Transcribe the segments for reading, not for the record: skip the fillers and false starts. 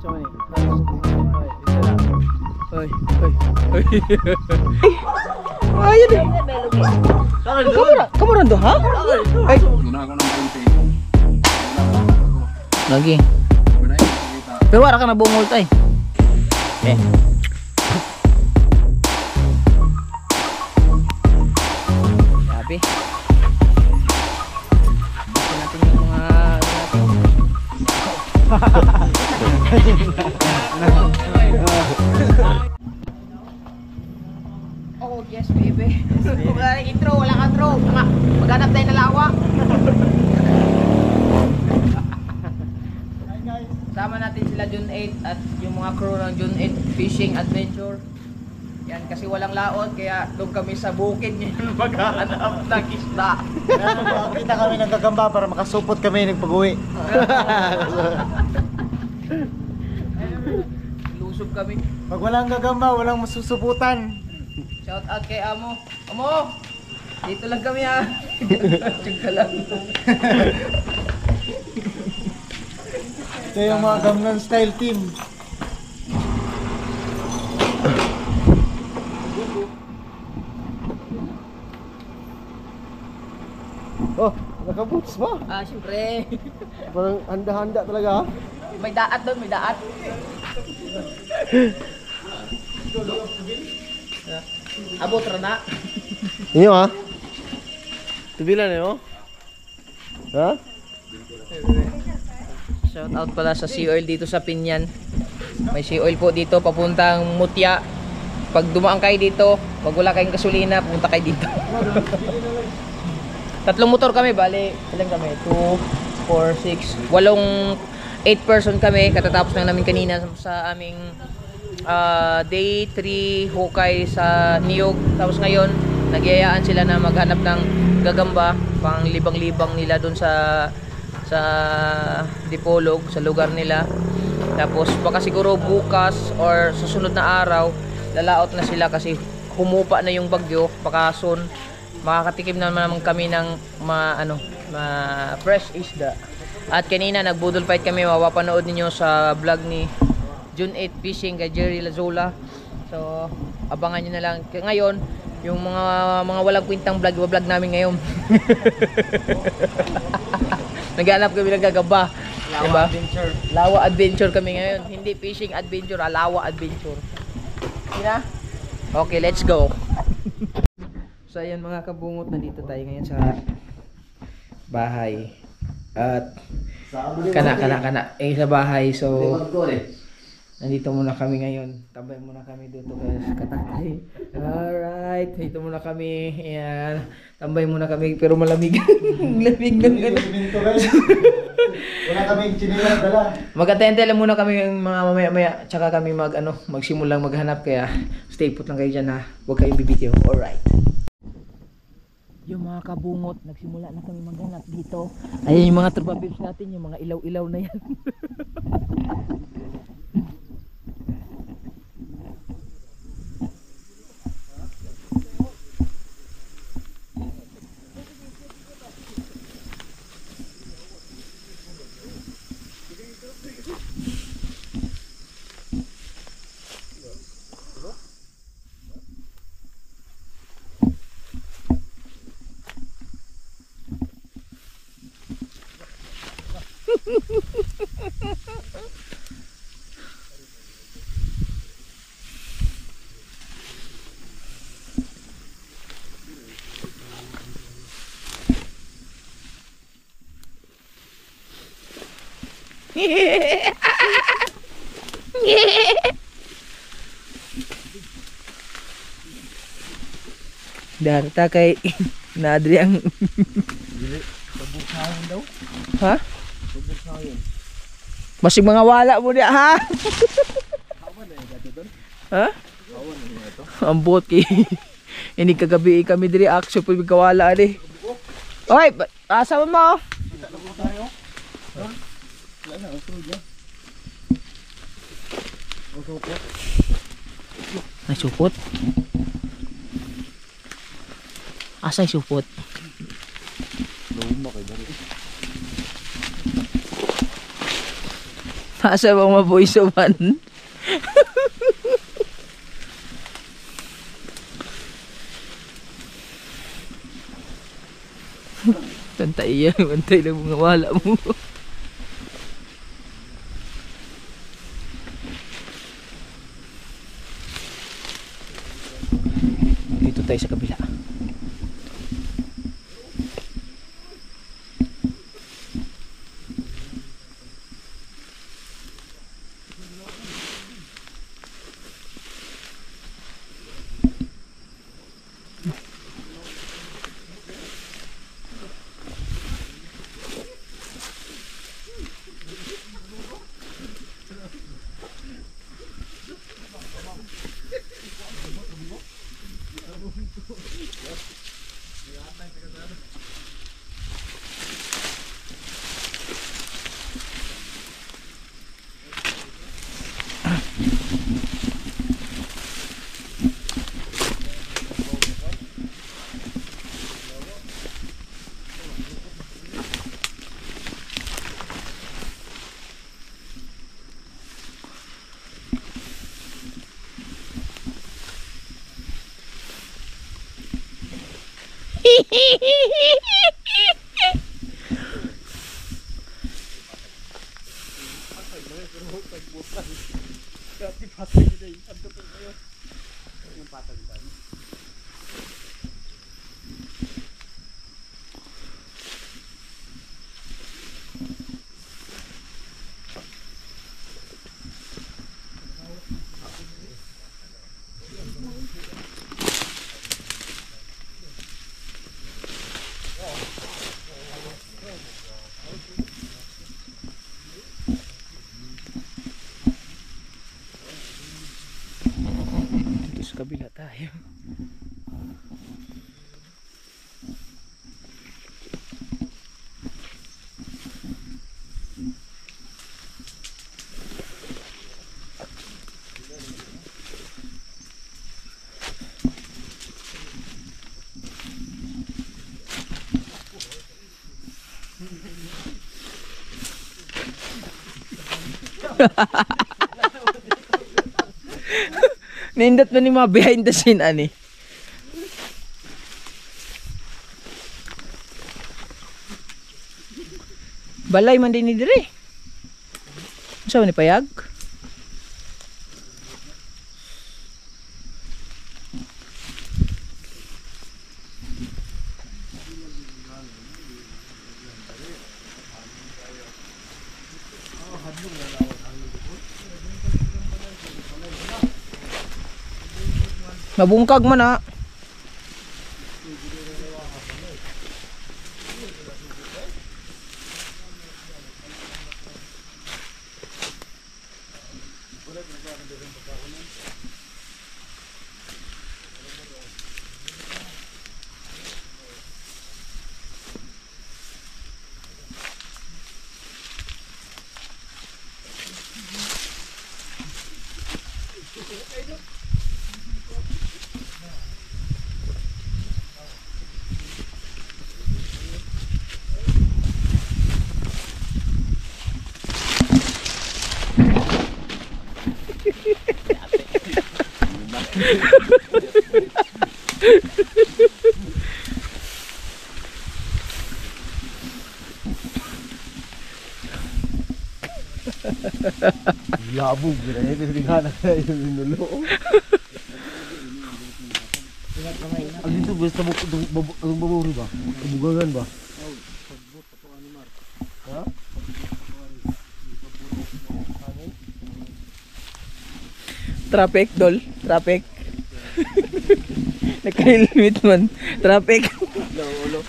Ay. Ayun eh. Kamu ron ha? Ay. Lagi. Pero wala ka na bungol tay. Eh. Sabi. Basta natin yung mga Oh, yes, baby. Wala nang intro, wala kang intro. Maghanap tayo ng lawa. Sama natin sila June 8 at yung mga crew ng June 8 Fishing Adventure. Yan, kasi walang laot, kaya doon kami sa bukid ngayon maghahanap ng isda. Kita kami ng gagamba para makasupot kami ng pag-uwi. Lusog kami. Pag walang gagamba, walang masusuputan. Shout out kay Amo. Amo! Dito lang kami ha. Tsuga lang. Ito yung mga Gangnam Style team. Oh, nakaboots ba? Siyempre. Parang handa-handa talaga ha? May daat doon, may daat. Abot na. Inyo ha? Tubilan eh oh? Ha? Shout out pala sa Sea Oil dito sa Pinyan. May Sea Oil po dito papuntang Mutya. Pag dumaan kayo dito, pag wala kayong gasolina, pupunta kayo dito. Tatlong motor kami, bali, ilan kami? 2, 4, 6, 8 person kami. Katatapos lang namin kanina sa aming day 3 hukay sa Niyog. Tapos ngayon, nagyayaan sila na maghanap ng gagamba, pang libang-libang nila dun sa Dipolog, sa lugar nila. Tapos baka siguro bukas or susunod na araw lalaot na sila kasi humupa na yung bagyo. Baka soon makakatikim naman kami ng fresh isda. At kanina nagbudol fight kami, mapapanood niyo sa vlog ni June 8 Fishing kay Jerry Lazola. So abangan niyo na lang. Ngayon yung mga walang kwintang vlog namin ngayon. Naghanap kami ng gagamba. Diba? Adventure. Lawa adventure kami ngayon. Hindi fishing adventure, lawa adventure. Sina? Okay, let's go. So ayan mga kabungot, nandito tayo ngayon sa bahay. At kana sa bahay. So nandito muna kami ngayon. Tambay muna kami dito kay katatay. Alright, dito muna kami. Ayan. Tambay muna kami pero malamig. Lamig ng ano. Wala kaming chinilas dala. Mag-atente lang muna kami ng mga mamaya-maya. Tsaka kami magsimulang maghanap. Kaya stay put lang kayo dyan ha. Huwag kayong bibitiw. Alright. Yung mga kabungot, nagsimula na kami maghanap dito. Ayan yung mga tropa babes natin. Yung mga ilaw-ilaw na yan. Darta kay Nadri ang Pabukayan daw. ha? Pabukayan. Masig mga wala mo niya ha? Kawan na yung gato doon. Ha? Kawan na yung gato. Ang buot kay ini kagabi kami diri action pud kawala ani. Oy, asa mo? Kita na po tayo. Wala na, usunod yan. Usupot. Ay supot. Asay supot. Luma kay dari. Asa bang ma-voice ovan? Bantay yan, bantay lang mga wala mo. Dito tayo sa kabila. Dito sa kabila tayo. Nindot man ni mga behind the scene ani. Balay man din ni dire. Unsa man ni payag? Mabungkag man na. Labog gila ya kasi tingana kayo minulo. Ang dito basta ang baburi ba? Kabugangan ba? Ha? Traffic dol, traffic. Naka-helmet man, traffic. Ulo.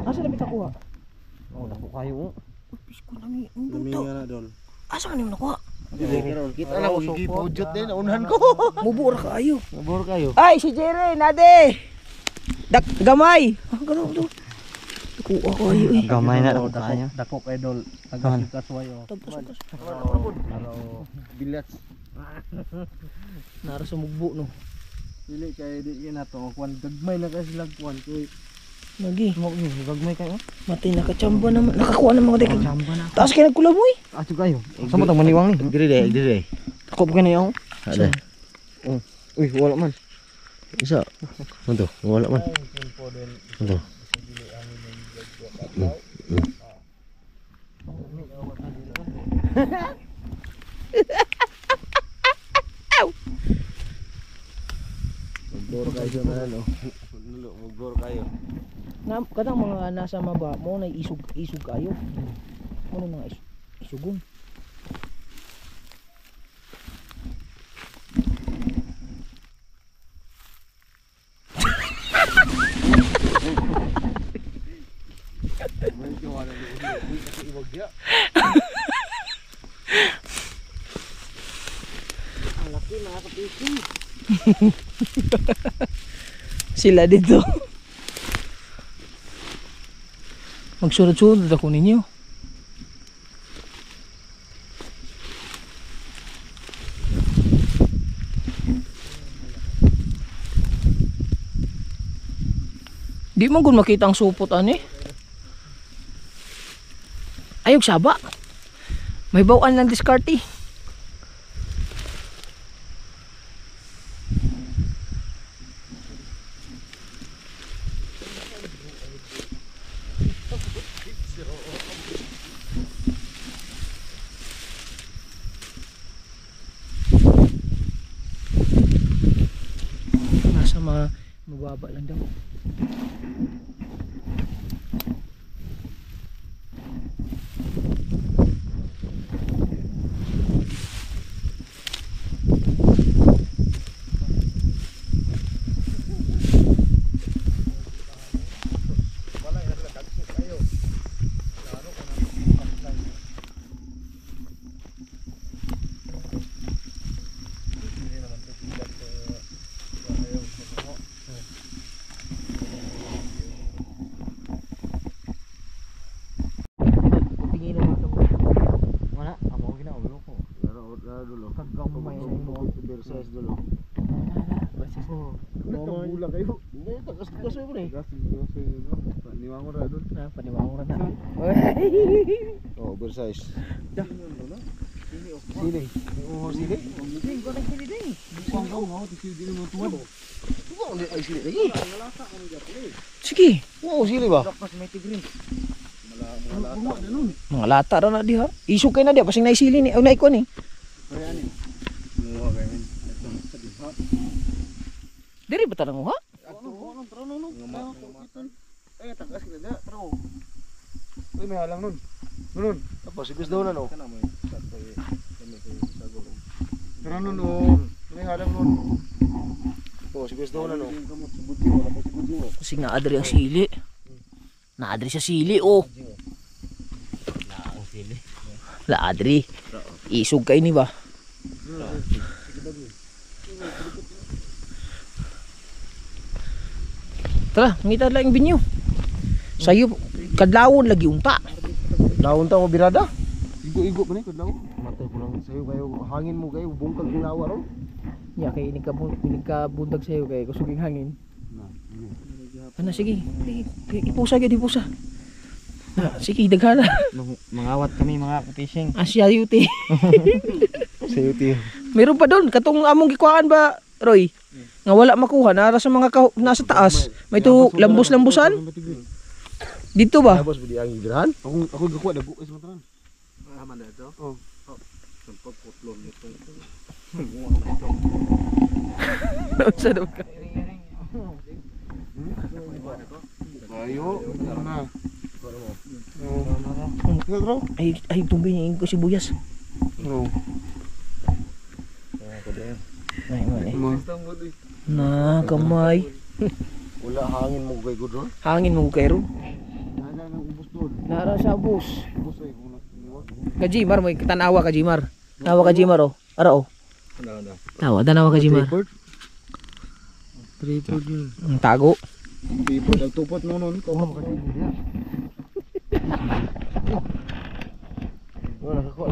Asa na bitakuha? Oh, naku kayo. Pisko nami, Luminga na dol. asa man nimo nakuha? Kita na ko gipujot din unahan ko. Mubura kaayo. Nabor kayo. Ay, si Jerry, nade. Gamay. Ganaw to. Kuha ko ayo eh. Gamay na ako kayo. Dako kay dol. Tagas wayo. Tagpas. Naro bilats. Nara sa mugbo no. Dili kay di na to kwan gagmay na kasi lag kwan kay Lagi. Mo ni gagmay kayo. Matay nakachamba naman. Nakakuha naman ko dito. Chamba na. Taas kayo nagkulaboy. Ato kayo. Sama tang maniwang ni. Dire. Ako ba ganyan ako? Ada. Uy, wala man. Isa. Ano? Wala man. Ano? Magboro kayo na ano. Magboro kayo. Kadang mga nasa maba mo na isug kayo. Ano mga isugong. Sila dito. Magsurod-surod ako ninyo. Di mo gun makita ang supot ani. Ayog saba. May bawaan lang diskarte. Nasa mababa lang daw. Wala, amo gina ulo ko. Laro dulu. Kaggamay mo versus dulu. Mama bula kayo. Hindi takas mo pre. Paniwango ra dun. Paniwango ra na. Oh, oversize. Sili. Oh, sili. Hindi ko na sili din. Kuang kau mau sili mo tuwan. Tuwa ulit ay sili lagi. Sige. Oh, sili ba? Mga lata ra na diha. Isog kay na diha pasing naisili ni o naiko ni. Diri ba tanang ha? Eh, takas kita dah, terus. Uy, may halang nun. Nun. Tapos, ibis daw na no. Pero nun nun. May halang nun. Oh, ibis daw na no. Kasi naadri ang sili. Naadri sa sili oh. Laadri. Isog kay ni ba? Tara, ngita lang yung binyo. Sayo kadlawon lagi unta. Daon ta mo birada. Igo-igo pa ni kadlaw. Matay ko lang sayo kayo hangin mo kayo bungkag ng lawa ron. Ya kay inikabundag sayo kay kusuging hangin. Ano sige, ipusa gyud ipusa. Sige daghana. Mangawat kami mga fishing. Asya yuti. Sayo ti. Meron pa doon katong among gikuhaan ba, Roy? Nga wala makuha nara sa mga nasa taas. May to lambos-lambusan. Dito ba? Tapos budi ang igrahan. Ako gakuha dago is matran. Aman na ito. Oh. Sampag putlon nito. Sa daw ka. Ayo, na. Oh. Ay tumbing ko sibuyas. Oh. Ay mali. Na kamay. Wala hangin mo kay gudron. Hangin mo kay ron. Nana nang ubos doon. Nara sa bus. Ubos ay kung niwag. Kajimar mo tanawa ka Jimar. Tawa ka Jimar oh. Ara oh. Ano. Tawa tanawa ka Jimar. Tripod yun. Ang tago. Tripod ang tupot mo nun. Kau mo kasi hindi. Wala ka ko.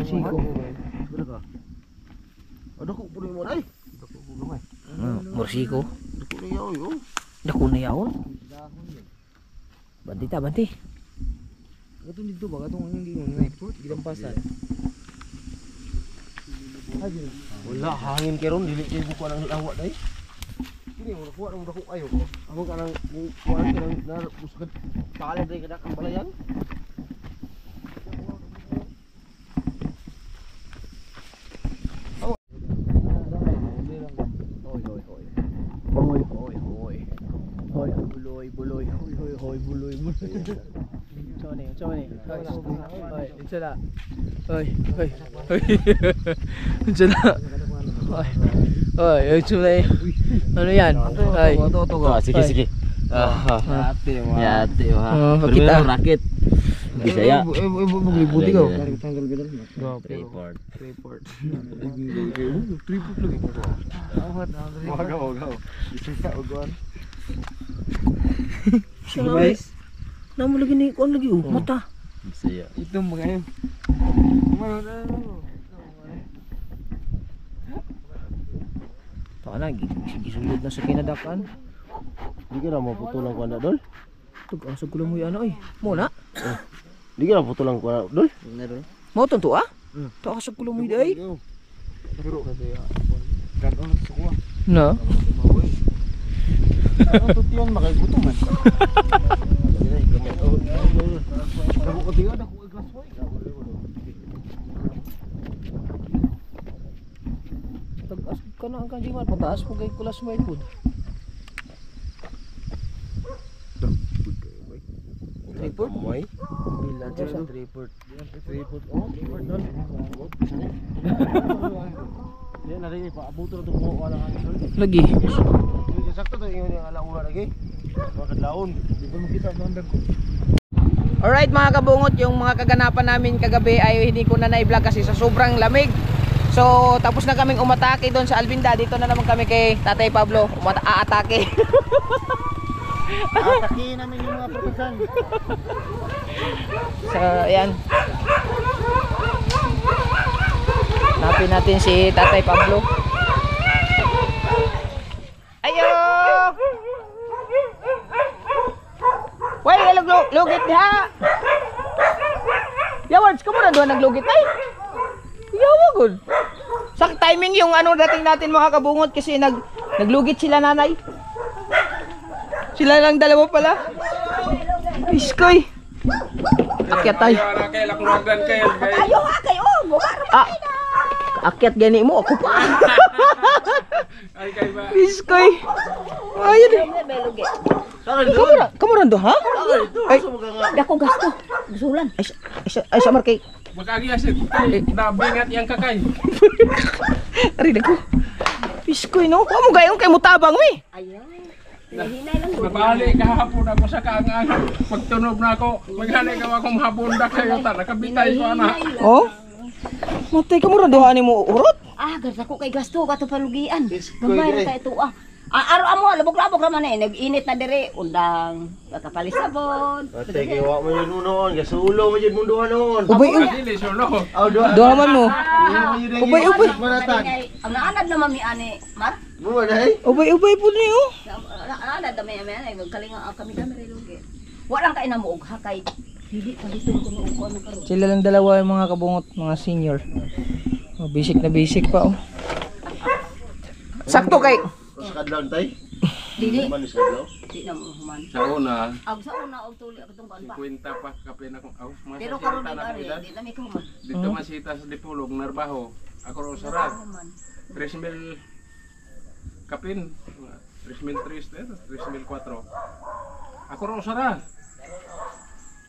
Siko. Berapa ka? Ada ko puri mo ay. Ada ko gamay. Morsiko. Ada ko yaw yo. Dako na yaon. Banti ta, banti. Katong dito ba katong hindi mo report gilampasan. Wala hangin karon dili kay buko nang awak dai. Kini mo kuha nang dako ayo. Ako kanang kuha nang na buskat tali dai kada kang balayan. Buloy. Hoy, buloy. Chone. Hoy, isa na. Hoy. Isa na. Hoy, isa na. Ano yan? Hoy. Sige. Yate wah. Pakita. Rakit. Bisaya. Buti ko. Report. Wagaw. Bisaya ugon. Guys. Namo lagi ni kon lagi mata. Bisaya. Itu mga yun. Taka na, gisulod na sa kinadakan. Di ka na maputulang ko na dol. Tug-asog ko lang mo yan ay. Muna? Di ka na maputulang ko na dol. Mau tentu ah? Tug-asog ko lang mo yan ay. Pero kasi gano'n sa kuha. Na? Ano tutiyan makigutom man. Ako ko diyan ako iglas boy. Tug-asog ka na ang kanjiman. Pataas po kay kulas mo ay food. Report mo ay. Bila dyan sa Report. Report. Oh, report dol. Yan na rin pa abuto na to mo wala kang dol. lagi. Sakto to yung alauna lagi. Bakit laon? Di ba makita sa under ko? Alright mga kabungot, yung mga kaganapan namin kagabi ay hindi ko na na-vlog kasi sa sobrang lamig. So tapos na kaming umatake doon sa Albinda. Dito na naman kami kay Tatay Pablo aatake. Atake namin yung mga protesan. So ayan, hanapin natin si Tatay Pablo. Ayo! Wait, lugit diha. Yawards, kamo na doon naglugit ay. Yawagod. Sak timing yung ano dating natin mga kabungot kasi naglugit sila nanay. Sila lang dalawa pala. Iskoy. Akyat tayo. Ayo ha kayo, buwaro Ah. Akyat gani mo ako pa. Iskoy. Ayun. Kamu rando ha? Ay, dako gasto. Gusulan. ay samar kay. Magagi asin. Nabingat yang kakay. Ari dako. Iskoy no. Wa mo gayon kay mutabang mi. Ayo. Hinay lang gud. Mabali kahapon ako sa kaangangan. Pagtunog na ako, maghali ka akong mahabundak kayo ta. Nakabitay ko ana. Oh. Matay ka mo rando ani mo urot. Ah, garda ko kay gasto ka to palugian. Gamay ra ito ah. Aro amo labok-labok ra man nag-init na dire undang kakapalis sabon. Ate kay wa mo yun noon, gasulo mo yun munduhan noon. Ubay Dili suno. Aw do. Duhaman mo. Ubay. Ang naanad naman mi ani, Mar. Mo dai. Ubay po niyo. Naanad naman mi kalinga kami re lugi. Walang kay na mo og hakay. Dili pa dito ko no ko ano karon. Sila lang dalawa yung mga kabungot, mga senior. Oh, basic na basic pa oh. Sakto kay. Sa kadlaw tay. Dili. Manis kadlaw. Di na mo human. Sa una, Ag sa una og tuli ak tong kan ba. 50 pa kape na kong Pero karon ni ari, di na mi human. Dito masita sa Dipulog, Narbaho. Ako ro sarat. Human. 3,000 kapin. 3,003, 3,004. Ako ro sarat.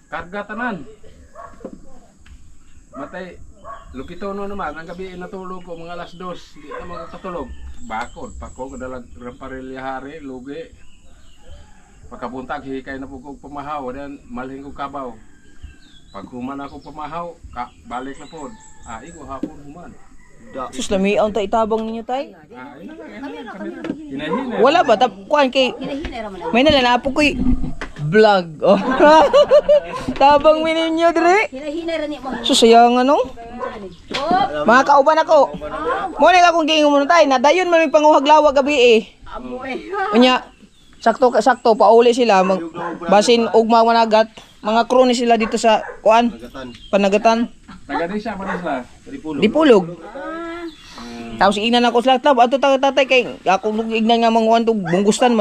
Karga tanan. Matay lukito no naman ang gabi natulog ko mga alas 2, di na magkatulog. Bakod pako kadalag remparilya hari lugi. Pagkabuntag hikay na po kong pamahaw dan malhing ko kabaw. Pag human ako pamahaw, balik na po. Igo hapon human. Sus lami ang itabang ninyo tay. Hinahinay. Wala ba kuan kay Hinahinay ra man. may nalanapo ko'y vlog. Oh. Tabang mi ninyo dire. Hinahinay ra ni mo. Sus sayang ano? Oh, Mga kauban ako. Mo ni akong gingon mo tay, nadayon man mi panguhaglawa gabi eh. amo eh. Unya sakto pauli sila basin ugma managat. Mga crew ni sila dito sa kuan, Panagatan. Taga di siya man sila. Dipulog. Tapos ignan ako sila, ato tatay kay ako ignan nga mga tug bunggustan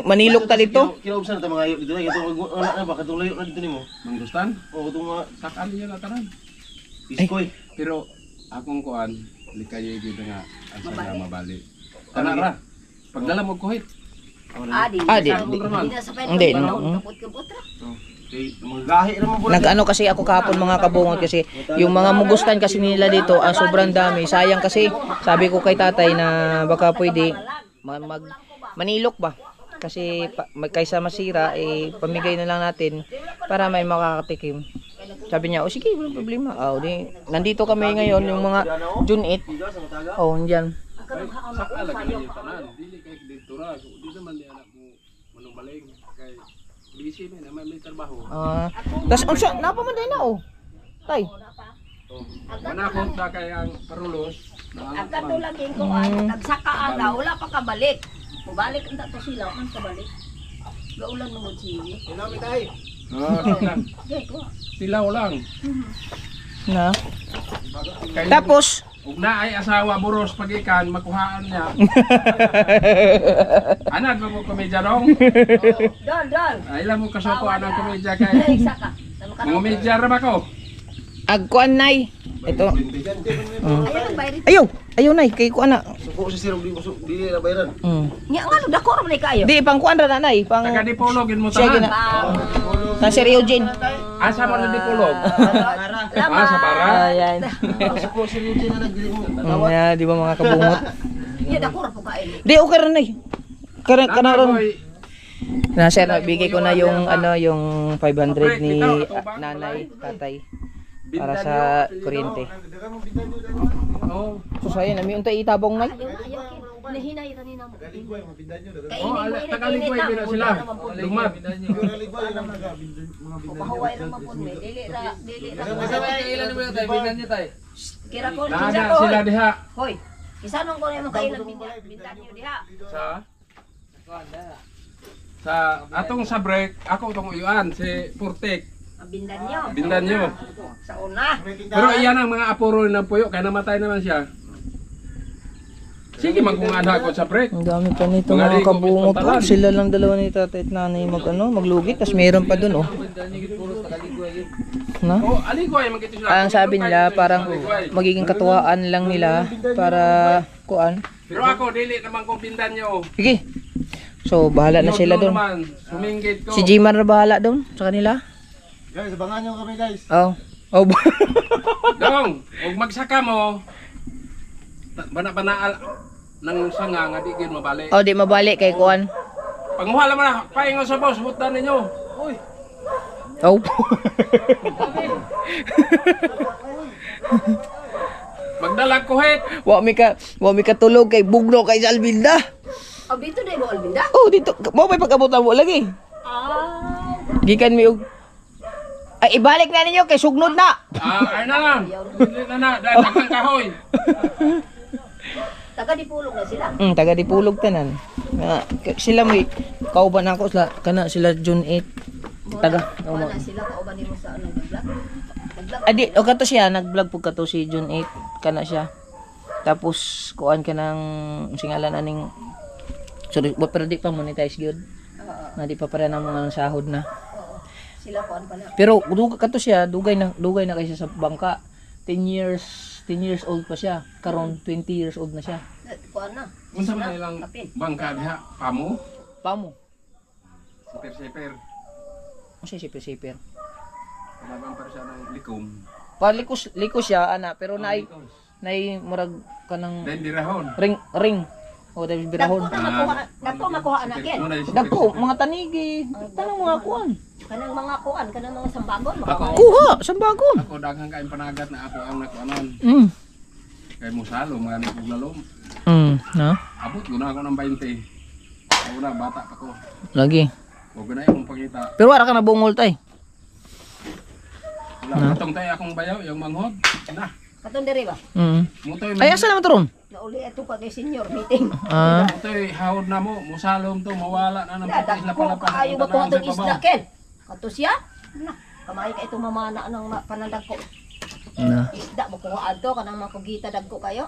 manilok ta dito. Kinaubsan ta mga dito na wala na ba katong layo na dito nimo. Mangustan? Oo itong mga Sakal niya na tanan. iskoy. Pero akong kuan, likayo gyud nga asa nga mabali. Kanara. Pagdala mo kuhit. Adi. Di. Hindi na sa pwede. Hindi, Kapot-kapot ra. Okay, mga gahi naman po. Nag-ano kasi ako kahapon mga kabungot kasi yung mga mugustan kasi nila dito sobrang dami. Sayang kasi sabi ko kay tatay na baka pwede manilok ba? Kasi kaysa masira pamigay na lang natin para may makakatikim. Sabi niya, sige, walang problema. Nandito kami ngayon yung mga June 8. Diyan. Sakal lagi yung tanan. Dili kay dito ra. Di naman ni anak mo manumbaling kay busy man may trabaho. Tas unsa napamanday na Tay. Manakot na kay ang parulos. Ang katulagin ko nagsaka aga wala pa kabalik. Mubalik ang to sila man kabalik. Gaulan mo sige. Inami tay. Silaw lang. Na. Kay Tapos ug na ay asawa buros pagikan makuhaan niya. Anak mo komedya dong. Dol. Ay lang mo kasuko anang komedya kay. Isa ka. Mga medya ra ba ko? agkuan nay. Ito. Ayaw nagbayad. Ayaw nay kay kuan na. Suko si sir dili na bayaran. Nya nga dako ra man kayo. Di pang kuan ra na nay, pang Taga Dipolog mo siya tanan. na Sir Eugene. Asa man ang Dipolog? Sa para. Ayan. Suko si Eugene na nagdili mo. Yeah, di ba mga kabungot? Nya dako ra po kayo. Di okay ra nay. Karon Boy, na sir, bigay ko na yung yung 500 ni nanay, tatay para sa kuryente. oh. So sayo na mi untay itabong nay. Ayaw nahinay ra ni namo. Tagalinggoy bira sila. Lumad. Pahaway ra man pud me. Dili ra. Ilan mo tay, bindan niyo tay. Kira ko Nada sila diha. Hoy. Kisanon ko na mo kailan bintan niyo diha. Sa atong sa break, ako tong uyuan si Purtek. Bintan niyo. Bindan niyo. Sa una. Pero iyan ang mga apuro ng puyo kaya namatay naman siya. Sige magkungan ako sa break. Ang dami pa nito Mga mga ligo, kabungot. pantalan. Sila lang dalawa ni tatay at nanay maglugit, tas meron pa dun Na? Oh, aligoy magkito sila. Ang sabi nila parang magiging katuwaan lang nila para kuan. Pero ako dili naman ko bindan niyo. Sige. So bahala na sila doon. Suminggit ko. Si Jimar na bahala doon sa kanila. Guys, abangan nyo kami guys. Oh. Dong, ug magsaka mo. Bana nang sanga nga di gyud mabalik. Oh, di mabalik kay kuan. Panguhala man na paingon sa boss, hutan ninyo. Uy. Oh. Magdalag kuhit. Wa mi ka tulog kay bugno kay Albilda. Dito na mo albinda. Oh, dito mo may pagkabutan mo lagi. Gikan mi og ay ibalik na ninyo kay sugnod na. Ay na lang. Dili na dahil daghang kahoy. Taga dipulog na sila. Taga Dipulog tanan. Sila may kauban ako sila kana sila June 8. Taga. Wala sila kauban nimo sa anong vlog. Adi o kato siya nag-vlog pud kato si June 8 kana siya. Tapos kuan ka ng singalan aning sorry, pero di pa monetize gyud. Na di pa para na mga sahod na. Sila kuan pala. Pero kato siya dugay na kay siya sa bangka. 10 years old pa siya. Karon 20 years old na siya. Kuan na. Unsa man ilang bangka diha? Pamo? Pamo. Siper-siper. Ano siya siper? Labang para siya ng likom. Likos siya ana pero nay murag kanang Then dirahon. ring. O dahil birahon. Dako makuha na kin. Dako mga tanigi. Tanang mga kuan. Kanang mga kuan, kanang mga sambagon makuha. Kuha sambagon. Ako daghang kain panagat na ako ang nakuanon. Kay musalo mga ni puglalom. Na? Abot guna ako ng 20. Ako na bata pa ko. Lagi. Huwag ko na yung pagkita. Pero wala ka na bungol tay. Wala katong tayo akong bayaw, yung manghod. Na. Katong diri ba? Mutoy Ay, asa naman to ron? Nauli ato pa kay senior meeting. Ah, mutoy hawod na mo, musalom to mawala na ng putis na Dagko pala kaayo ba ko atong isda ken? Kato siya? Na, kamay ka itong mamana ng panandag ko. na. Isda mo kuha adto kanang makugita dagko kayo.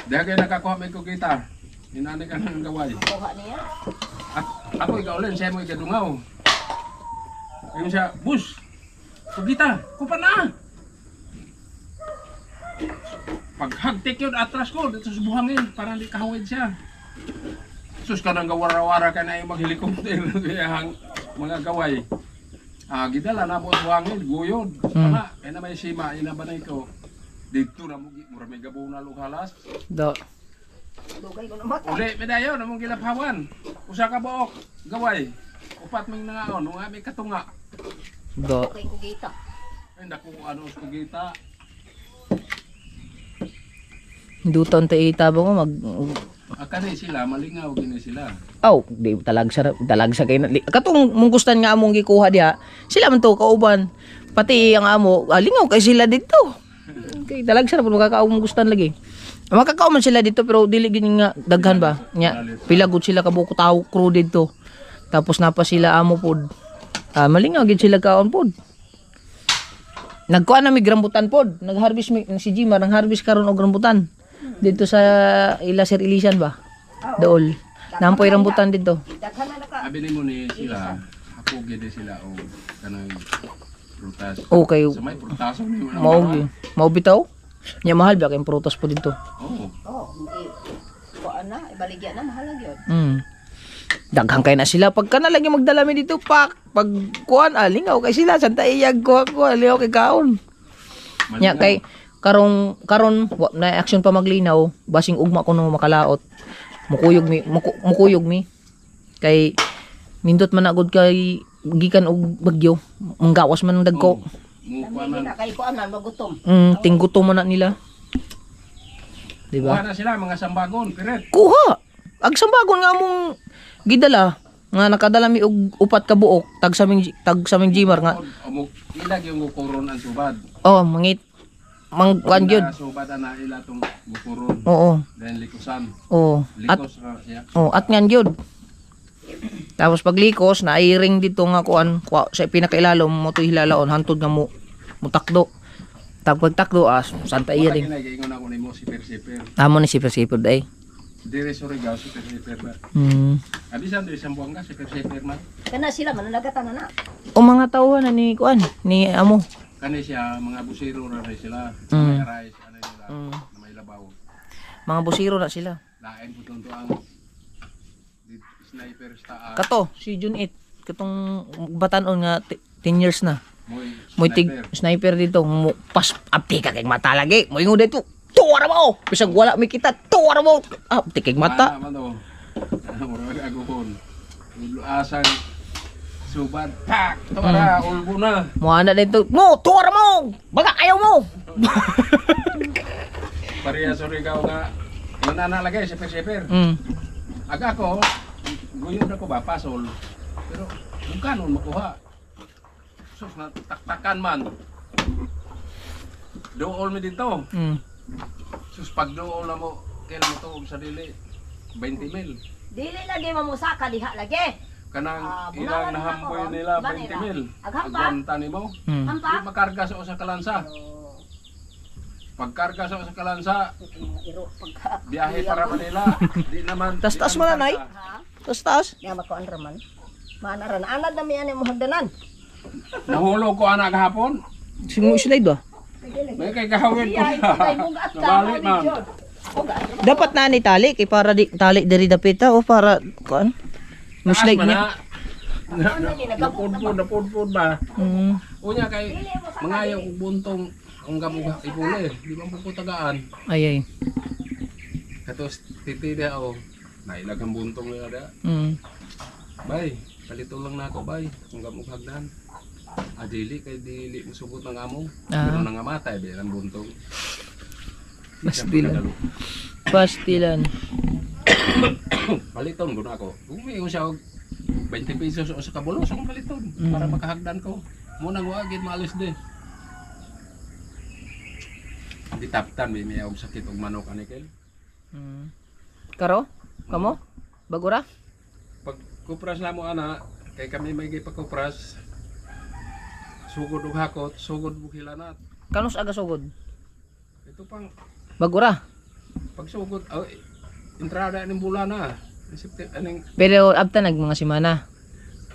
Dagay nakakuha may kugita. Inani ka ng gaway. Kuha niya. At ako ikaw ulit, siya mo ikadungaw. Yung siya, bus, kugita, kupa na. Paghagtik yun, atras ko, dito sa buhangin, para hindi kahawid siya. Sus ka nang gawara-wara ka na yung maghelikopter, kaya mga gaway. Gidala na po sa buhangin, guyod. Tama, kaya na may sima, inabanay ko. Dito na mura may gabaw na lugalas. Do. Dugay ko na mata. Uli, medayo, namang gilaphawan. Usa ka buok, gaway. Upat ming nangaon, nung may katunga. Do. Okay kugita. Ay, naku, ano, kugita. Duton ta itabo mo mag Akani sila, malingaw gini sila. di talagsa kay na. Katong mungkustan nga among gikuha diha. Sila man to kauban. Pati ang amo, lingaw kay sila dito. Kay talagsa na pud makakaumungkustan lagi. Makakauman sila dito pero dili gini nga daghan ba? Nya pila gud sila kabuko tawo crew dito. Tapos napa sila amo pod. Malingaw gid sila kaon pod. Nagkuha na mi grambutan pod. Nag-harvest si Jima nang harvest karon og grambutan. Dito sa ila Sir Ilisan ba? Dool. Nampoy rambutan dito. Daghan na naka. Abi mo ni sila, ako gid sila o kanang prutas. Okay. Sa may prutaso ni mo. Mao bitaw? Nya mahal ba kay prutas po dito. Oo. Oh, hindi. Kuan na, ibaligya na mahal lang yun. Daghang kay na sila pagka na lagi magdala mi dito pag kuan lingaw kay sila santa iyag ko lingaw kay kaon. Nya kay karon na action pa maglinaw basing ugma ko no makalaot. Mukuyog mi kay nindot man agud kay gikan og bagyo. Manggawas man ang dagko. Mukuha Hindi na. na kay kuan man magutom. Tinggutom man na nila. Di Kuha ba? na sila mga sambagon, piret. Kuha. Ag sambagon nga among gidala nga nakadala mi og upat ka buok tag sa ming Jimar nga. Ilag yung gukuron ang subad. Oh, mangit kuan gyud. Subad na ila tong gukuron. Oo. Then likusan. Oo. At Likos na siya. at ngan gyud. Tapos paglikos nairing dito nga kuan sa pinakailalom mo to hilalaon hantod nga mo mutakdo. Tag pagtakdo santa iya din. Kinaigingon ako nimo si Persiper. Amo ni si Persipod ay. Dire Surigao si Persiper ba. Abisan dire Sambuanga si Persiper man. Kana sila mananagatan na. O mga tawhan na ni kuan ni amo. Kani siya mga busiro ra sila. May rice ano nila na may labaw. Mga busiro na sila. Lain po tunto ang sniper sa Kato si June 8 katong batanon nga 10 years na. Moy tig sniper dito pas apti ka kay mata lagi. Moy ngo dito. Tuwara mo. Bisag wala mi kita. Tuwara mo. Tikig mata. Murag aguhon. Asang subad. Tak. Tuwara ulbo na. Mo ana dito. Mo tuwara mo. Baga ayaw mo. Pareha Surigao nga. Yung nana lagay si Persiper. Aga ko guyod ako ba pasol. Pero kung kanon makuha. Sus na taktakan man. Dool mi dito. Sus pag dool na mo kailan mo to sa dili 20 mil. Dili lagi mamusaka diha lagi. Kanang bunawan ilang na nahamboy ako, nila banira. 20 mil. Aghampa? Agwanta nimo. Hampa? Di makarga sa usa ka lansa. Pagkarga sa usa ka lansa, Iro pagka. biyahe para Manila. Di naman. Tas-tas di mo na, naman Nay. karga. Ha? Tas. Nga makuan raman. Manaran anad na mi ani mo hagdanan. Nahulog ko anak kahapon. Sino slide ba? May kay kahawin ko. Ay bugat ka. Nabalik man. Dapat na ni tali kay para di tali diri dapita o para kuan. Mo slide niya. Napudpud ba? Unya kay mangayaw og buntong ang gamuga ipuli. Di ba po tagaan. Ay. Katos titi dia o. Nailag ang buntong nila dia. Bay, palito lang na ako bay. Kung gamog hagdan. Adili kay dili musubot ng amo. Pero nangamatay ba ang buntong. Pastilan. Paliton ko na ako. Umiingon siya og 20 pesos o sa kabulos akong paliton para makahagdan ko. Muna ko agad maalis din. Di taptan may og sakit og manok ani kay. Karo? Kamo? Bagura? Pag kupras na mo ana, kay kami may gipakupras. Sugod og hakot, sugod og hilanat. Kanus aga sugod? Ito pang Bagura? pag sugod entrada ning bulan na. Aning Pero abta nag mga simana.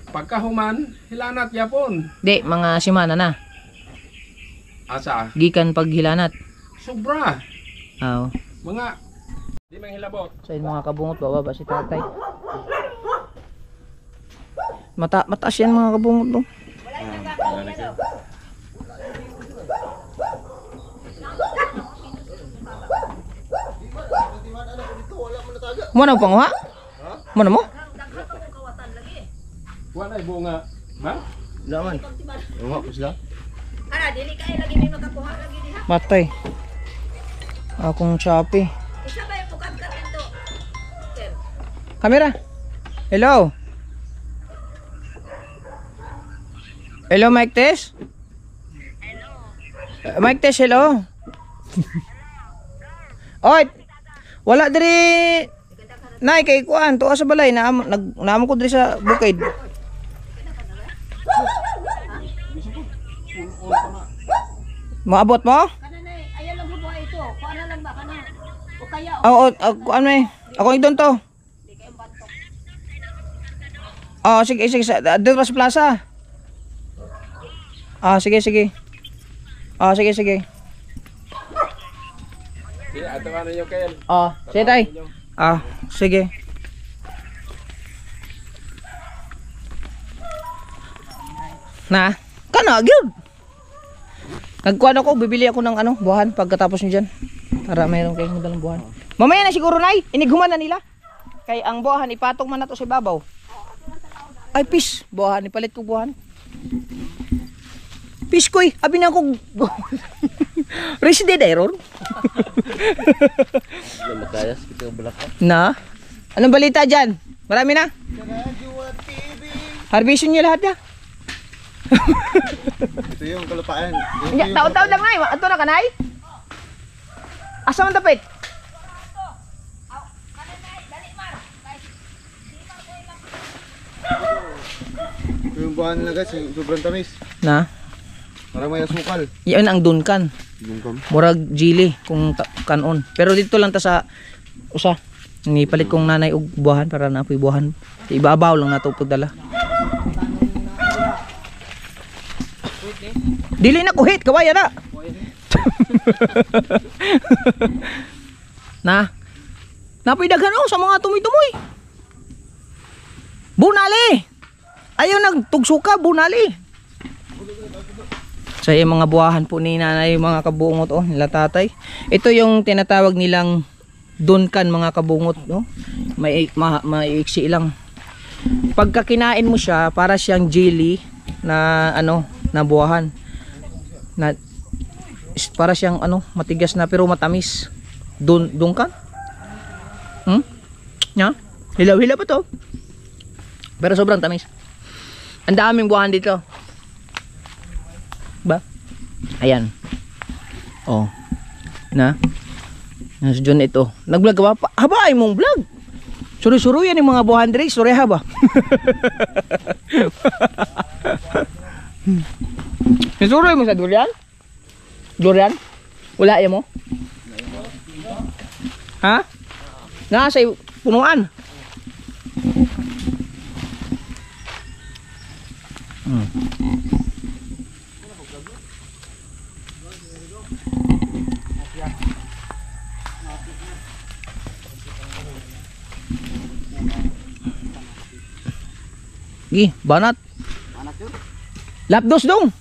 pagkahuman, hilanat yapon. Di, mga simana na. Asa? Gikan pag hilanat. Sobra. Aw. Mga di man hilabot. So yun mga kabungot, bababa si tatay. Mataas yan mga kabungot no? Mana mo panguha? Mana mo? Wala bunga. Ba? Wala man. Ewan ko sila. Ana dili kay lagi may makakuha lagi diha. Matay. Akong Shopee. Isa ba yung mukat ka dito? Sir. Kamera. Hello. Hello, Mike Tess? Hello. Mike Tess, hello. Oy. Wala diri. Nay kay kuan tuwa sa balay naamo ko diri sa bukid. Maabot mo? Kana nay, ayan lang bubuhay ito. Kuha na lang ba kana? O kaya Oo, kuan may. Ako idon to. di kayo bantok. Oh, sige, sige. Dito sa plaza. Ah, sige, sige. Ah, sige, sige. Di ato ano yung kayo. Ah, sige tay. Ah, sige. Na, kana gyud. Nagkuan ako, bibili ako ng ano, buwan pagkatapos niyan. Para mayroon kayong dalang buwan. Mamaya na siguro nay, iniguman na nila. Kay ang buwan ipatong man nato sa babaw. Ay pis, buwan ipalit ko buwan. Pis koy, abi na ako. Resident error. Makayas kita belak. Na? Anong balita dyan? Marami na? Harvestion niyo lahat ya? Ito yung kalapaan. Taon-taon lang nay. Ato na kanay? Asa man tapit? Ito yung buwan nila guys, yung sobrang tamis. Na? Parang may asukal. Yan ang dunkan. Yung kam. Murag jili kung kanon. Pero dito lang ta sa usa. Nipalit kong nanay og buwahan para na apoy buwahan. Ibabaw lang nato pagdala. Dili na kuhit, kawaya na. Na. Napoy daghan sa mga tumoy-tumoy. Bunali. Ayaw nagtugsuka, bunali. So yung mga buwahan po ni nanay, mga kabungot nila tatay. Ito yung tinatawag nilang dunkan mga kabungot, no? Maiiksi lang. Pagka kinain mo siya, para siyang jelly na na buwahan. Na para siyang matigas na pero matamis. Dunkan? Nya? Hilaw-hilaw pa to. Pero sobrang tamis. Ang daming buwahan dito. Ba? Ayan. Oh. Na? Nasa dyan ito. Nag-vlog ka ba? Haba ay mong vlog. Suri-suri yan yung mga buwahan diri. Suri haba. Suri mo sa durian? Durian? Wala yan mo? Ha? Nasa punuan. Gi, banat. Banat yun? Lapdos dong.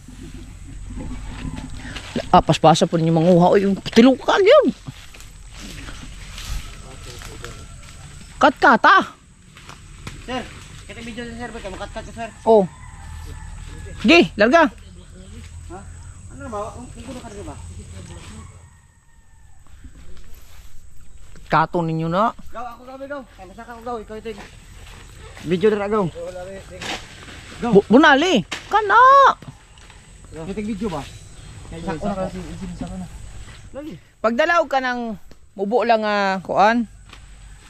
Paspasa po ninyo manguha. Yung tilukan yun. Kat-kata. Sir, kita video sa sir, kamu kat-kat ka sir. Oh. Gi, larga. Ano ba? Kuno ka ba? Kato ninyo na. Gaw ako gaw. Kay masaka ko gaw, ikaw ito. Video dira gaw. Bunali. Kana. Kita video ba? Kay sakto na kasi sa kana. Pagdalaw ka ng mubo lang kuan,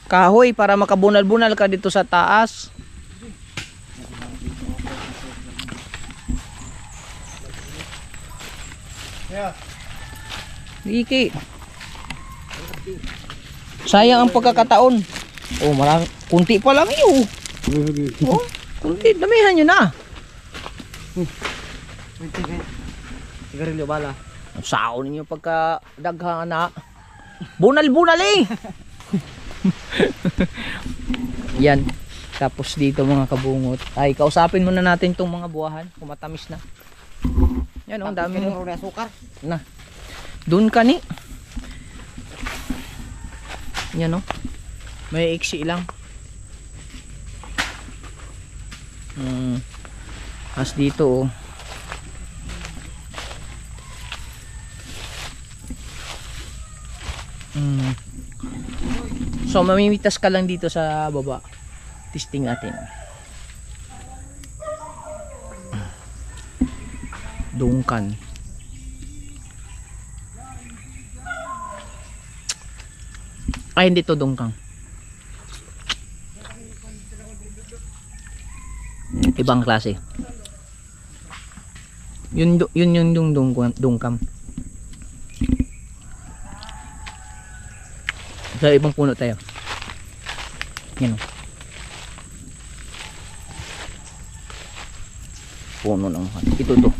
kahoy para makabunal-bunal ka dito sa taas. Iki. Sayang ang pagkakataon. Oh, marami. Kunti pa lang iyo. Oh, kunti. Damihan nyo na. Sigarilyo bala. Ang sao ninyo pagka daghan na. Bunal-bunal eh. Yan. Tapos dito mga kabungot. Ay, kausapin muna natin tong mga buwahan. Kumatamis na. Yan oh, ang dami mo. Sukar. Na. Doon ka ni. Yan oh. May iksi lang. As dito oh. So mamimitas ka lang dito sa baba. Testing natin. Dungkan. Ay hindi to dungkang. Ibang klase. Yun yung dungkam. Sa ibang puno tayo. Yan o. Puno ng ito to.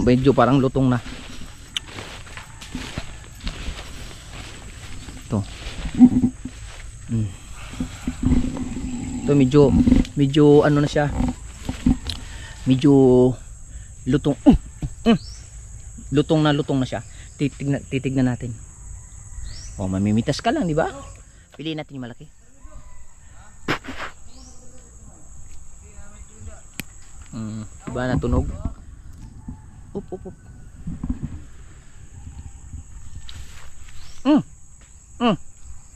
Medyo parang lutong na. Ito. Ito medyo ano na siya. Medyo lutong. Lutong na siya. Titignan natin. Oh, mamimitas ka lang, di ba? Piliin natin yung malaki. Diba natunog? Up.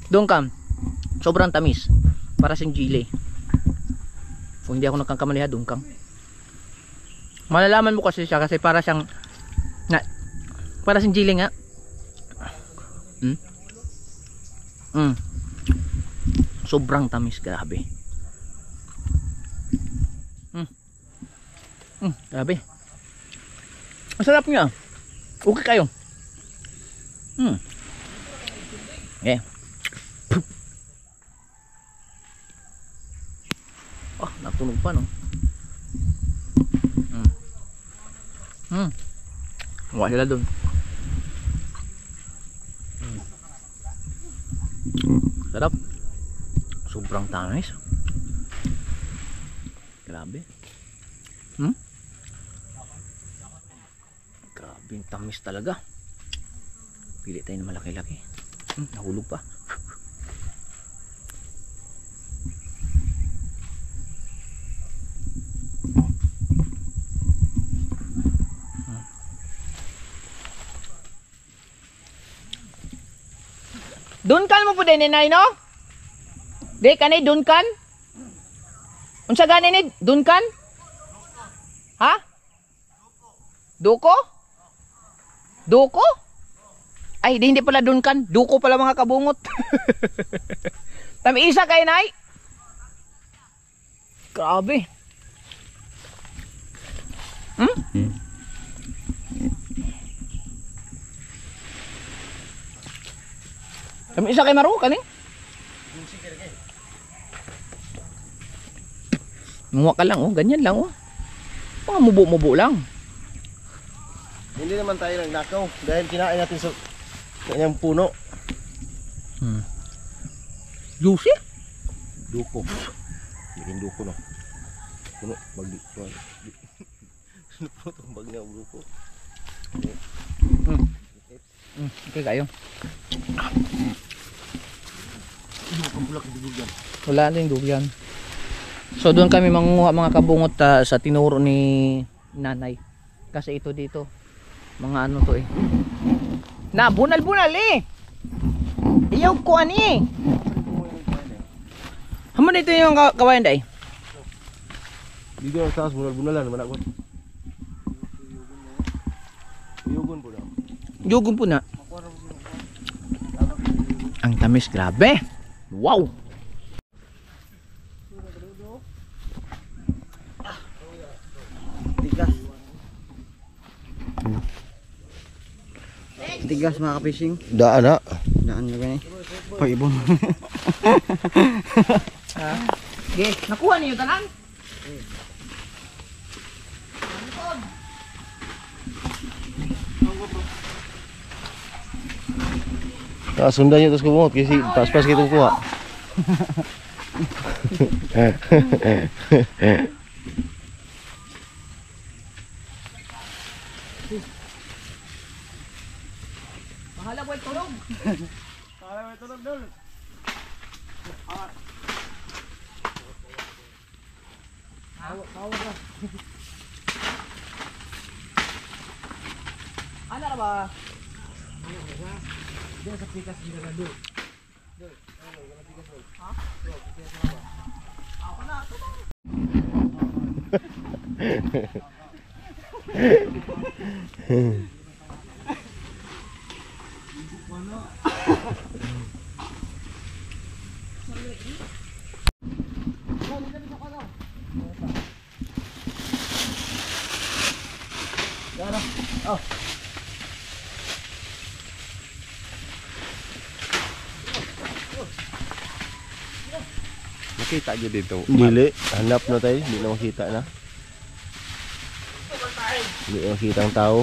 Dungkam. Sobrang tamis. Para siyang chili. Kung hindi ako nagkakamali dungkam. Malalaman mo kasi siya kasi para siyang para siyang chili nga. Sobrang tamis, grabe. Grabe. Ang sarap niya. Okay kayo. Okay. Oh, natunog pa no. Wala sila dun. Sarap. Sobrang tamis. Grabe. Grabe yung tamis talaga. Pili tayo ng malaki-laki. Nahulog pa. Dunkan mo po din inay no? Di kanay dunkan? Unsa gani ni dunkan? Ha? Duko? Duko? Ay, di hindi pala dunkan. Duko pala mga kabungot. Tami isa kay nay. Grabe. Tami isa kay Maru kaning? Muwa ka lang oh, ganyan lang oh. Mga mubo-mubo lang. Hindi naman tayo nagnakaw dahil kinain natin sa kanyang puno. Juicy? Duko. Bikin duko no. Puno bag bag niya duko. Okay kayo. Wala din dugyan. So doon kami manguha mga kabungot sa tinuro ni nanay. Kasi ito dito mga ano to eh. Na bunal-bunal eh. Iyaw ko ani. Haman ito yung kawayan day. Dito ang taas bunal-bunalan naman ako. Yugon po na. Yugon po na. Tamis, grabe. Wow. Tigas. Tigas mga ka-fishing. Daan na. Daan nyo gani. Paibon. Okay, nakuha niyo tanan? Sundan nyo terus kumot kasi pas-pas kita kuha. Bahala boy tulog. Ano na ba? Makita aja dito. Dili, hanap na tayo, hindi na makita na. Hindi na makita ang tao.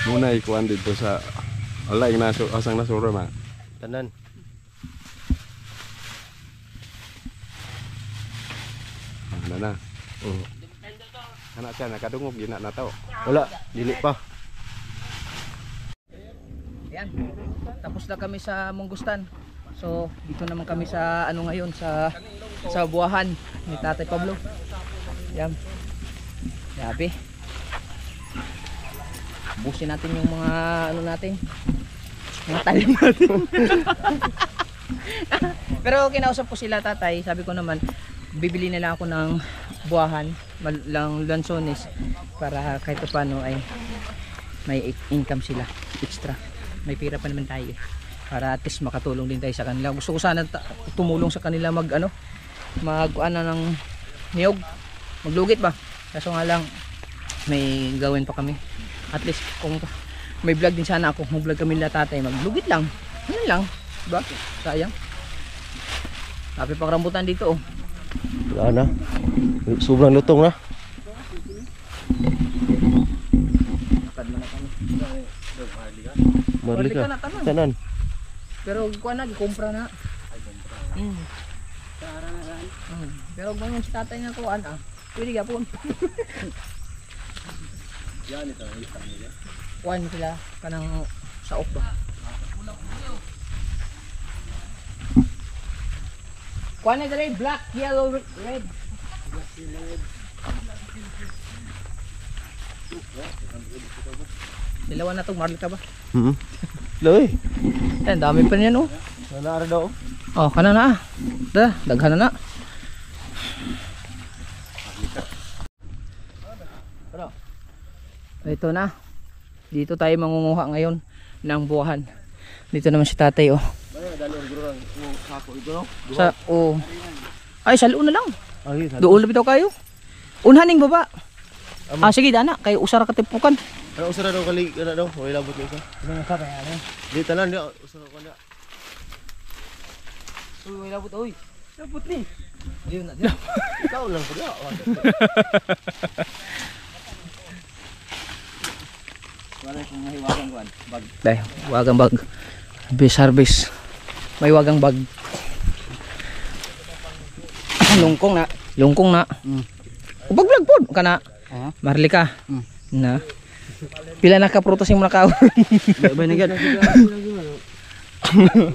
Muna ikuan dito sa alay naso asang nasuro man. Tanan. Ano na. Anak siya nakadungog gina na to. Wala, dili pa. Ayan. Tapos na kami sa Mungustan. So, dito naman kami sa ano ngayon sa buwahan ni Tatay Pablo. Ayan. Grabe. Busin natin yung mga ano natin. Mga talim natin. Pero kinausap ko sila tatay, sabi ko naman bibili na lang ako ng buwahan, lang lansones para kahit paano ay may income sila extra. May pira pa naman tayo para at least makatulong din tayo sa kanila. Gusto ko sana tumulong sa kanila mag ano, ng niyog, maglugit ba? Kaso nga lang may gawin pa kami. At least kung may vlog din sana ako, mag-vlog kami nila tatay, maglugit lang. Ano lang, diba? Sayang. Tapi pang rambutan dito oh. Wala na. Sobrang lutong na. Marlika. Tanan. Pero kuha na, gikumpra na. Pero kung yung si tatay na kuhaan pwede gapon. Kuhaan sila kanang sa ok ba? Kuhaan na dali, black, yellow, red. Dilawan na to, Marlika ba? Loy. Yan, dami pa niyan oh. Nanara daw. Oh, kana na. Daghan na. Ito na. Dito tayo mangunguha ngayon ng buwahan. Dito naman si tatay oh. Sa oh. Ay, salo na lang. Doon na bitaw kayo. Unhaning baba. Sige dana, kay usara ka tipukan. Ano usara daw kali kana daw? Wala labot ka. Ano sa kaya ano? Di tanan dia usara ka na. Uy, labot oy. Labot ni. Diyo na. Ikaw lang ko dia. Wala kung may wagang bag. Dai, wagang bag. Service. May wagang bag. Lungkong na. Ubag-vlog pod kana. Marlika. Na. Pila na ka prutas yung nakaw. Bay na gid.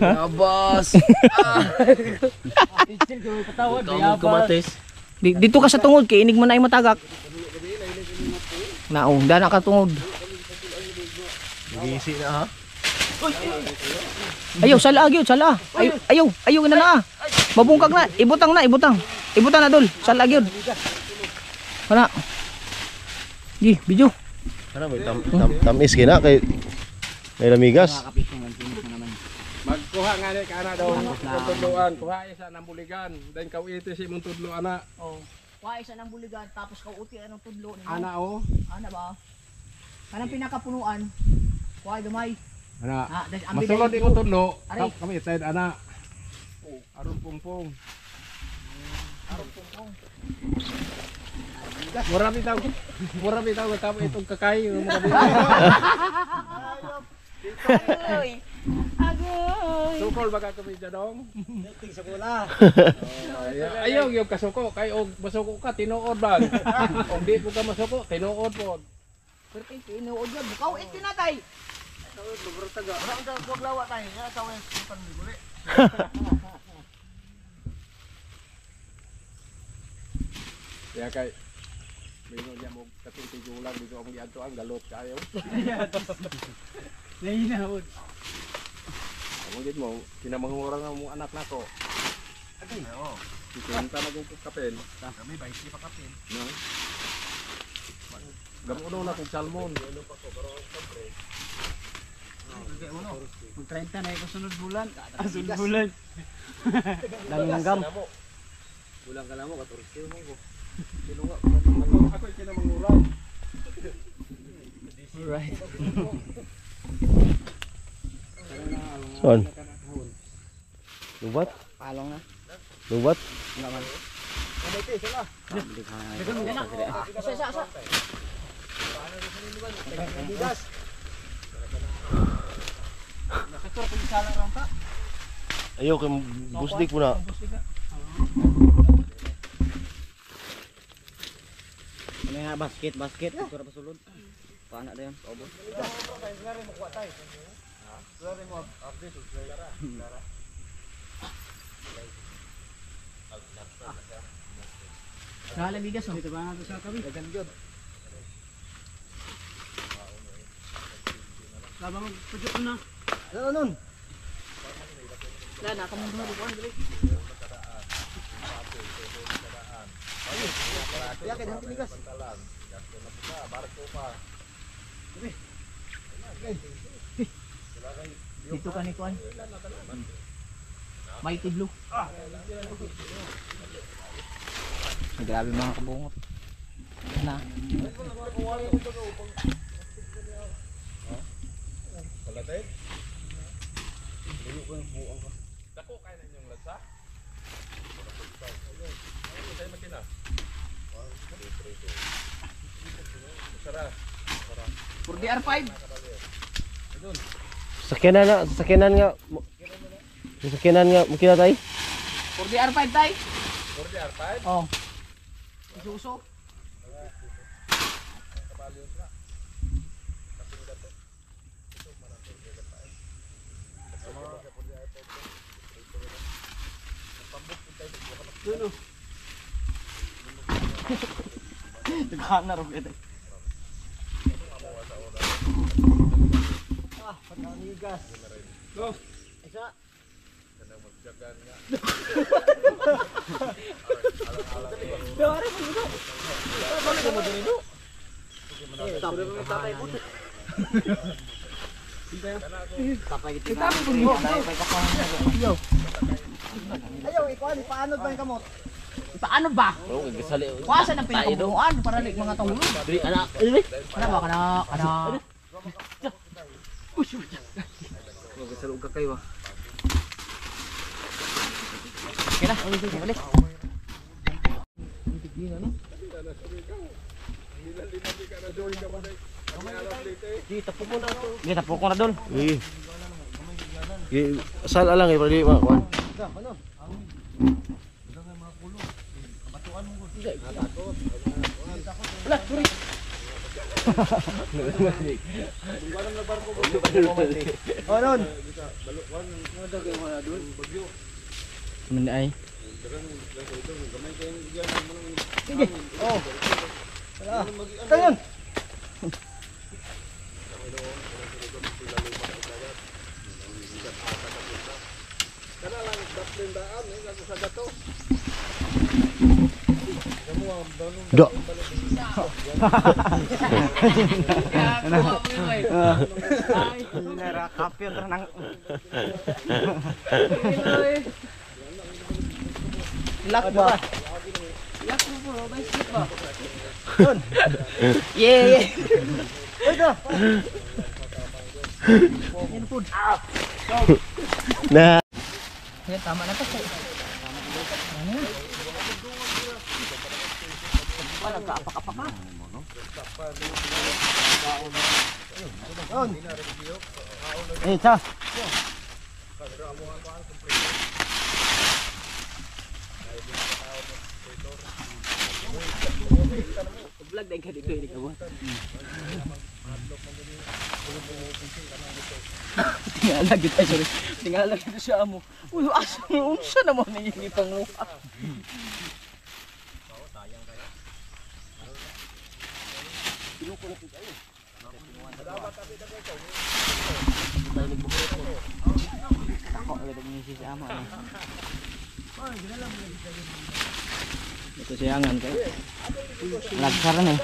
Abas. Kumatis. Dito ka sa tungod kay inig mo na ay matagak. Naong, dana ka tungod. Gisi na ha. Ayaw, sala gyud, sala. Ayaw na. Mabungkag na, ibutang na dol, sala gyud. Kana. Gi, video. Kana ba tamis kina kay may lamigas. kuha nga ni kana daw tudloan, kuha isa nang buligan, then kau iti si mong tudlo ana. Oh. Kuha isa ng buligan tapos kauti anong tudlo nimo. Ana oh. Ana ba? Kanang pinakapunuan. Kuha gamay. Ana. Dahil Masulod iko tudlo, Aray. kami ted ana. Oh, aron pungpong. Mura bitaw ka kamo itong kakay. Agoy. Agoy. Sukol baka kami dong. Ayaw yung kasuko kay og masuko ka tinuod ba? Og di mo ka masuko tinuod pod. Pero tinuod yan. Bukaw tinatay. Ya kay Bingo niya mo katong tigulang dito ang giadto ang galot kayo. Nahinahon. Amo gid mo kinamangurang ang mong anak nako. Adi na oh. Kita na kung kapel. Kami 20 pa kapin. No. Gamuno na kung salmon. Kung 30 na ikaw sunod bulan. Sunod bulan. Dami ng gam. Bulan ka na mo, 14 mo ko. Ako kinamangurang. Alright. Son. Lubat? Palong na. Lubat? Naman. Sa. Ayaw kay busdik mo na. Ano nga basket. Ito ra pasulod. Paana dayon, paubos. Nala bigas oh. Dito ba nga sa kami? Dagan gyud. Labang pudyo na. Ano nun? Wala na kamong mga bukuan dili. Ya kay dito bigas. Dito ka ni kuan. Mighty Blue. Grabe mga kabungot. Na. Dako kay na inyong lasa. Say makina. For the R5. Sakyanan nga. Sakyanan nga, mukina tayo. For the R5 tay. For the R5. Oh. Isuso. Daghan na ro gid. Pagkamigas. Go. Isa. Ayaw, ikaw ni paano ba yung kamot? Paano ba? Oo, gasali. Kuwasan ang pinakabunuan para lik mga tawlo. Dili anak. Kana ba kana. Magasalog ka kayo. Kaya na, balik. Kita pukul na dol. Eh. Asal alang eh, pwede makuan. Oh non. Mun ay. Sige. Oh. Ayun. Do. Kapir nang. Lock ba? Yeah. Na. Yan, tama na to. Eh, sa. Vlog dahil ka dito, hindi ka ba? Tingala kita, sorry. Tingala kita siya mo. Uy, asang siya naman nangyayang ipanguha. Ito siyangan kayo. Lagsaran eh.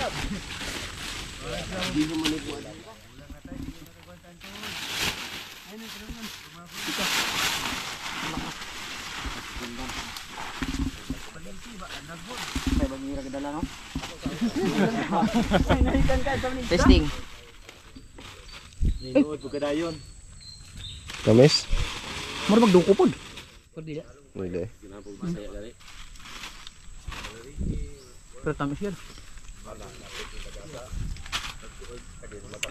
Testing. Kamis? Mura magduko pod. Pwede. Pwede. Pero tamis yan.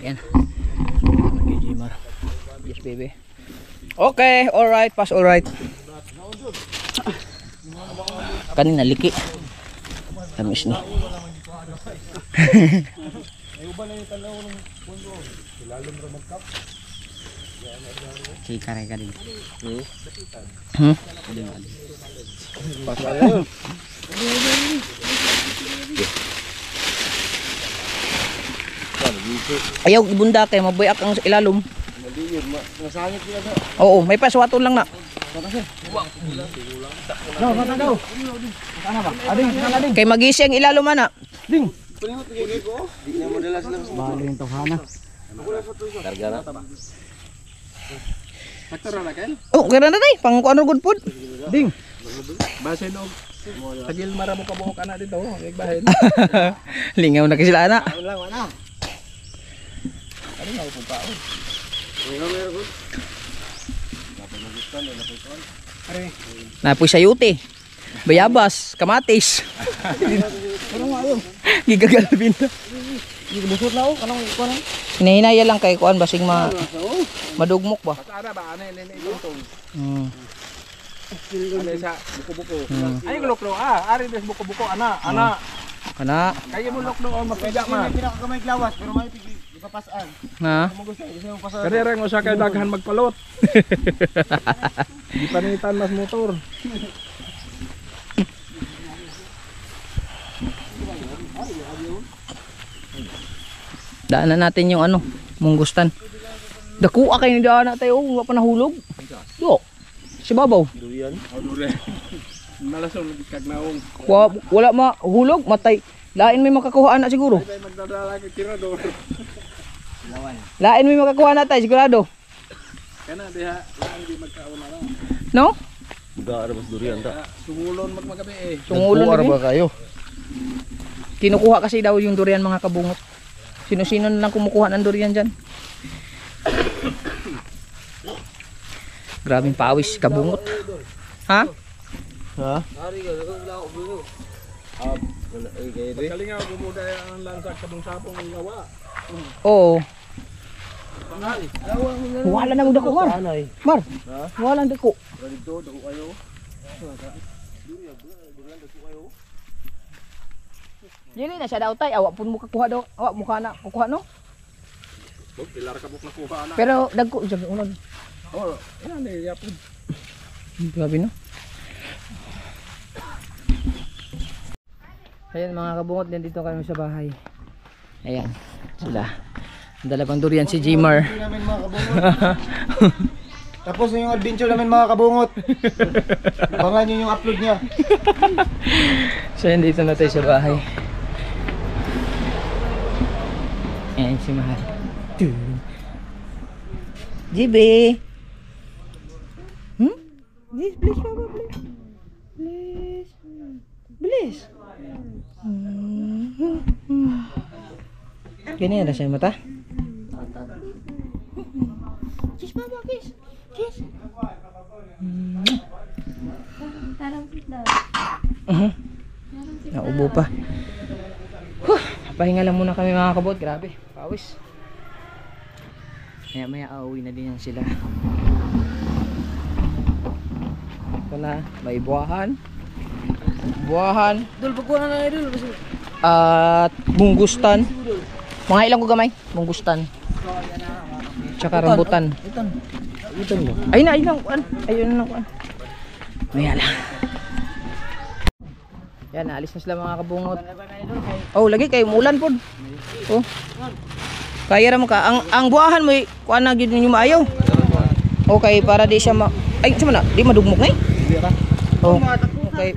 Ayan. Okay, Jimar. Yes, baby. Okay, alright. Pass alright. Kanina liki. Tamis ni. Chika rin ka din. Ayaw ibunda kay mabuyak ang sa ilalom. Oo, may paswaton lang na. Kay magisi ang ilalom ana. Sakto ra kel. Oh, kaya na tay, pang kuano good food. Ding. Base no. Sagil mara mo kabuok ana dito, igbahin. Lingaw na kasi sila ana. Napoy sayuti. Bayabas, kamatis. Gigagalbin na. Busot na ako, anong ikuan? Hinahinaya lang kay kuan basing madugmok ba. Ara ba ana ni itong. Hmm. Ano sa buko-buko. Ay loklo ari des buko-buko ana. Kana Kaya mo loklo mapiga man. Pinakakamay glawas, pero may ipapasaan. na Gusto mo pasaan. Kani ra mo sa kay daghan magpalot. Di panitan mas motor. daanan natin yung ano, munggustan. Dakuha kayo ni daan tayo, wala pa nahulog. Yo. Si babaw. Durian. Durian. Malason kag naong. Wala mahulog, matay. Lain may makakuha na siguro. Ay magdadala kay tirador. Lain may makakuha na tayo sigurado. Kana diha lang di magkauna na. No? Buga arabas durian ta. Sumulon magmagabi eh. Tungulon Bugar din. ba kayo? Kinukuha kasi daw yung durian mga kabungot. Sino-sino na lang kumukuha ng durian dyan. Grabing pawis, kabungot. Ha? Ha? Kalingaw gumuda ang lansak kabong sapong ang gawa. Oo. Wala na mo dako, Mar. Anay. Mar, wala na dako. Dito dako kayo. Dili na siya daw tay, awak pun mo kakuha daw. Awak mukha na, kukuha no? Pilar ka buk na kuha na. Pero dagko jud unod. Oh, yan eh yapon. Grabe no. Ayan mga kabungot, dito kami sa bahay. Ayan, sila. Dala pang durian si Jimar. Namin mga kabungot. Tapos na yung adventure namin mga kabungot. Abangan nyo yung upload niya. So yun, dito na tayo sa bahay. Ayan si Mahal. GB. Please, please, Papa, please. Please. Please. Ganyan na siya yung mata. Kiss, Papa, kiss. Kiss. Naubo pa. Pahinga lang muna kami mga kabot. Grabe, pawis. Maya auwi na din yan sila. Ito na, may buwahan. Dul, pagkuha na idol. At bunggustan. Mga ilang ko gamay? Bunggustan. Tsaka rambutan. Ito mo. Ayun na, ayun na. Ayun na. Maya lang. Yan, naalis na sila mga kabungot. Oh, lagi kayo umulan po. Oh. Kaya ra mo ka. Ang buwahan mo, kuan na gyud ninyo maayaw. Okay, para di siya ay, sama na, di madugmok ngay. Oh. Okay.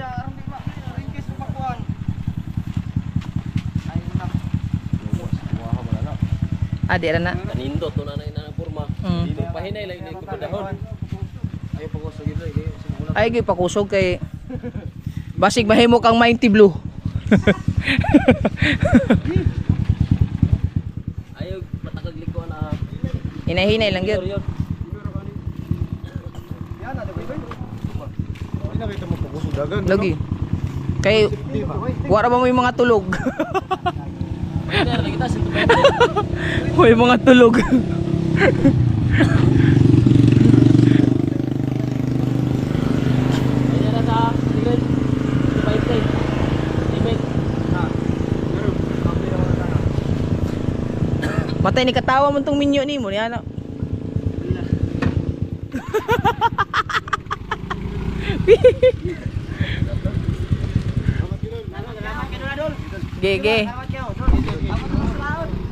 Di ra na. Kanindot to na na porma. Dito pahinay lang ini ko dahon. Ayaw pagkusog yun eh. Ay, gyud pakusog kay basig mahimo kang Minty Blue. Ayaw matakag liko na. Hinahinay lang gyud. Yan na, diba? Hindi na kita magpagkusog dagan. Lagi. Kay wala ba mo yung mga tulog? Pwede kita sa May mga tulog. Ayan na sa tigil. Paitay. Limit. Matay ni katawa mo tong minyo ni mo niya na. Gege.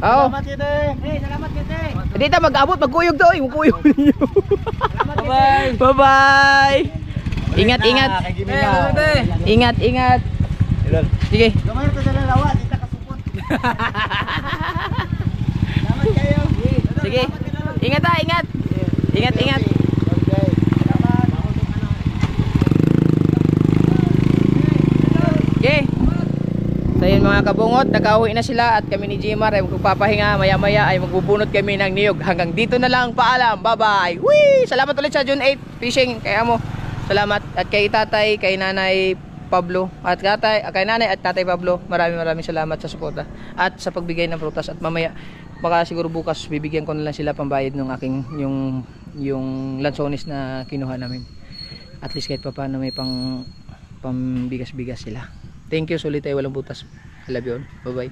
Oh. Dito mag-abot, magkuyog to, magkuyog ninyo. Bye-bye. Bye-bye. Ingat, ingat. Ingat, ingat. Sige. Gamay ito sa lalawa, dito kasupot. Salamat kayo. Sige. Ingat ha, ingat. Ingat, ingat. Okay. Salamat. Okay. So yun mga kabungot, nag-uwi na sila at kami ni Jimar ay magpapahinga. Maya-maya ay magbubunot kami ng niyog. Hanggang dito na lang, paalam. Bye-bye. Whee! Salamat ulit sa June 8 fishing. Kaya mo, salamat. At kay tatay, kay nanay Pablo, at kay nanay at tatay Pablo, maraming salamat sa suporta at sa pagbigay ng prutas. At mamaya, baka siguro bukas bibigyan ko na lang sila pambayad ng aking yung lansones na kinuha namin. At least kahit pa paano may pambigas-bigas sila. Thank you, sulit tayo walang butas. I love you all. Bye bye.